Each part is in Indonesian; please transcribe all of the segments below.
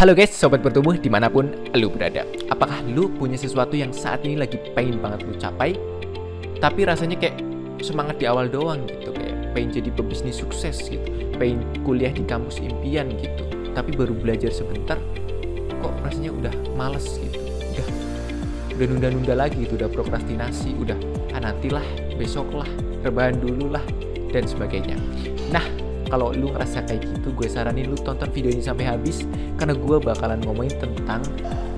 Halo guys, sobat bertumbuh dimanapun lu berada. Apakah lu punya sesuatu yang saat ini lagi pengen banget lu capai, tapi rasanya kayak semangat di awal doang gitu, kayak pengen jadi pebisnis sukses gitu, pengen kuliah di kampus impian gitu, tapi baru belajar sebentar, kok rasanya udah males gitu, udah nunda-nunda lagi gitu, udah prokrastinasi, udah nantilah, besok lah, rebahan dulu lah, dan sebagainya. Nah, kalau lu ngerasa kayak gitu, gue saranin lu tonton video ini sampai habis, karena gue bakalan ngomongin tentang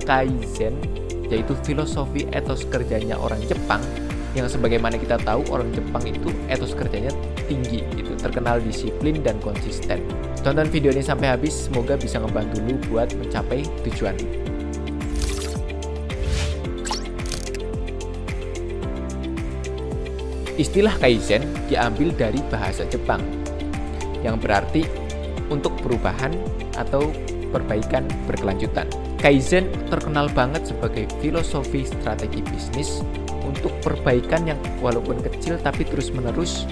Kaizen, yaitu filosofi etos kerjanya orang Jepang, yang sebagaimana kita tahu orang Jepang itu etos kerjanya tinggi, itu terkenal disiplin dan konsisten. Tonton video ini sampai habis, semoga bisa ngebantu lu buat mencapai tujuan lu. Istilah Kaizen diambil dari bahasa Jepang, yang berarti untuk perubahan atau perbaikan berkelanjutan. Kaizen terkenal banget sebagai filosofi strategi bisnis untuk perbaikan yang walaupun kecil tapi terus-menerus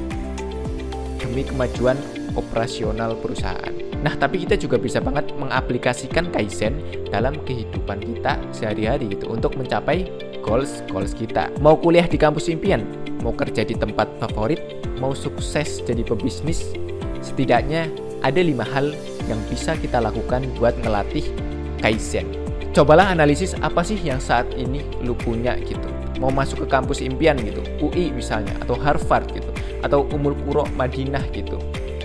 demi kemajuan operasional perusahaan. Nah, tapi kita juga bisa banget mengaplikasikan Kaizen dalam kehidupan kita sehari-hari gitu untuk mencapai goals kita. Mau kuliah di kampus impian, mau kerja di tempat favorit, mau sukses jadi pebisnis, setidaknya ada 5 hal yang bisa kita lakukan buat ngelatih Kaizen. Cobalah analisis apa sih yang saat ini lu punya gitu. Mau masuk ke kampus impian gitu, UI misalnya, atau Harvard gitu, atau Ummul Qura Madinah gitu.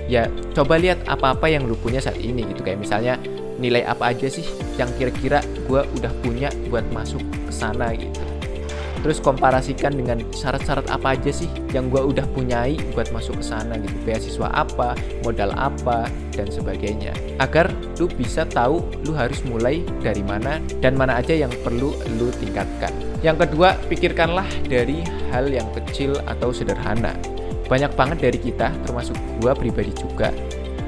Ya, coba lihat apa-apa yang lu punya saat ini gitu. Kayak misalnya nilai apa aja sih yang kira-kira gua udah punya buat masuk ke sana gitu. Terus komparasikan dengan syarat-syarat apa aja sih yang gue udah punyai buat masuk ke sana gitu. Beasiswa apa, modal apa, dan sebagainya. Agar lu bisa tahu lu harus mulai dari mana dan mana aja yang perlu lu tingkatkan. Yang kedua, pikirkanlah dari hal yang kecil atau sederhana. Banyak banget dari kita, termasuk gue pribadi juga,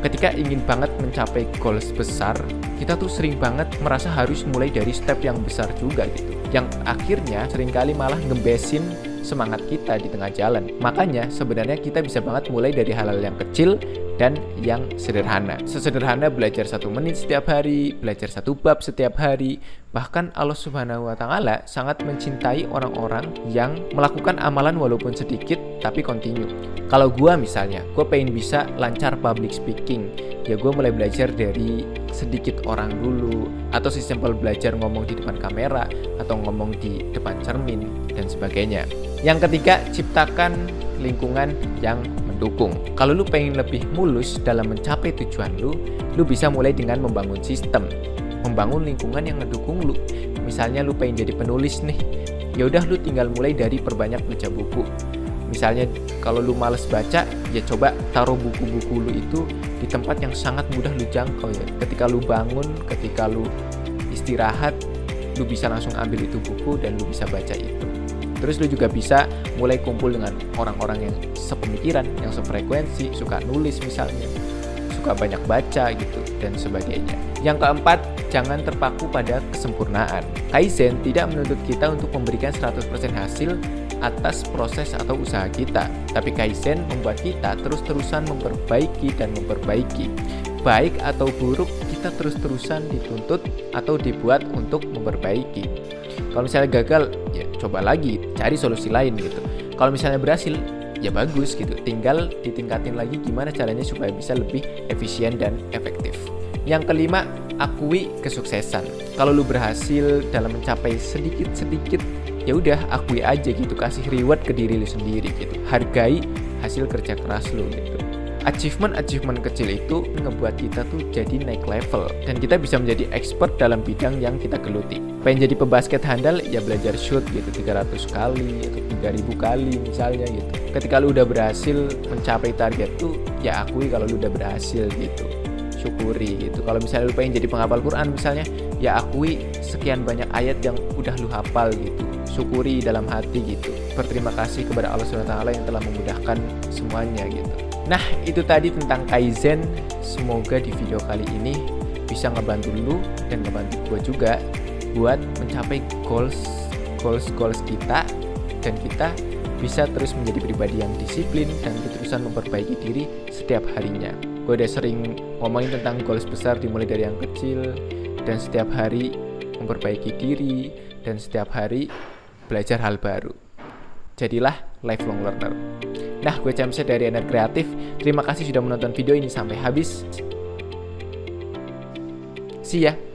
ketika ingin banget mencapai goals besar, kita tuh sering banget merasa harus mulai dari step yang besar juga gitu, yang akhirnya seringkali malah ngebesin semangat kita di tengah jalan. Makanya sebenarnya kita bisa banget mulai dari hal-hal yang kecil dan yang sederhana. Sesederhana belajar 1 menit setiap hari, belajar 1 bab setiap hari. Bahkan Allah Subhanahu wa Ta'ala sangat mencintai orang-orang yang melakukan amalan walaupun sedikit tapi continue. Kalau gue misalnya, gue pengen bisa lancar public speaking, ya gue mulai belajar dari sedikit orang dulu, atau sesimpel belajar ngomong di depan kamera atau ngomong di depan cermin dan sebagainya. Yang ketiga, ciptakan lingkungan yang mendukung. Kalau lu pengen lebih mulus dalam mencapai tujuan lu bisa mulai dengan membangun sistem, membangun lingkungan yang ngedukung lu. Misalnya lu pengen jadi penulis nih, ya udah lu tinggal mulai dari perbanyak baca buku. Misalnya kalau lu males baca, ya coba taruh buku-buku lu itu di tempat yang sangat mudah lu jangkau ya. Ketika lu bangun, ketika lu istirahat, lu bisa langsung ambil itu buku dan lu bisa baca itu. Terus lu juga bisa mulai kumpul dengan orang-orang yang sepemikiran, yang sefrekuensi, suka nulis misalnya, suka banyak baca gitu, dan sebagainya. Yang keempat, jangan terpaku pada kesempurnaan. Kaizen tidak menuntut kita untuk memberikan 100% hasil atas proses atau usaha kita, tapi Kaizen membuat kita terus-terusan memperbaiki dan memperbaiki. Baik atau buruk, kita terus-terusan dituntut atau dibuat untuk memperbaiki. Kalau misalnya gagal, ya coba lagi, cari solusi lain gitu. Kalau misalnya berhasil, ya bagus gitu, tinggal ditingkatin lagi gimana caranya supaya bisa lebih efisien dan efektif. Yang kelima, akui kesuksesan. Kalau lu berhasil dalam mencapai sedikit-sedikit, ya udah akui aja gitu, kasih reward ke diri lu sendiri gitu. Hargai hasil kerja keras lu gitu. Achievement kecil itu ngebuat kita tuh jadi naik level dan kita bisa menjadi expert dalam bidang yang kita geluti. Pengen jadi pebasket handal, ya belajar shoot gitu 300 kali atau 3000 kali misalnya gitu. Ketika lu udah berhasil mencapai target tuh, ya akui kalau lu udah berhasil gitu. Syukuri gitu. Kalau misalnya lu pengen jadi penghafal Quran misalnya, ya akui sekian banyak ayat yang udah lu hafal gitu. Syukuri dalam hati gitu. Berterima kasih kepada Allah SWT yang telah memudahkan semuanya gitu. Nah, itu tadi tentang Kaizen. Semoga di video kali ini bisa ngebantu lu dan ngebantu gue juga buat mencapai goals kita, dan kita bisa terus menjadi pribadi yang disiplin dan terus-terusan memperbaiki diri setiap harinya. Gue udah sering ngomongin tentang goals besar dimulai dari yang kecil, dan setiap hari memperbaiki diri, dan setiap hari belajar hal baru. Jadilah lifelong learner. Nah, gue Chamse dari Ener Kreatif. Terima kasih sudah menonton video ini sampai habis. See ya.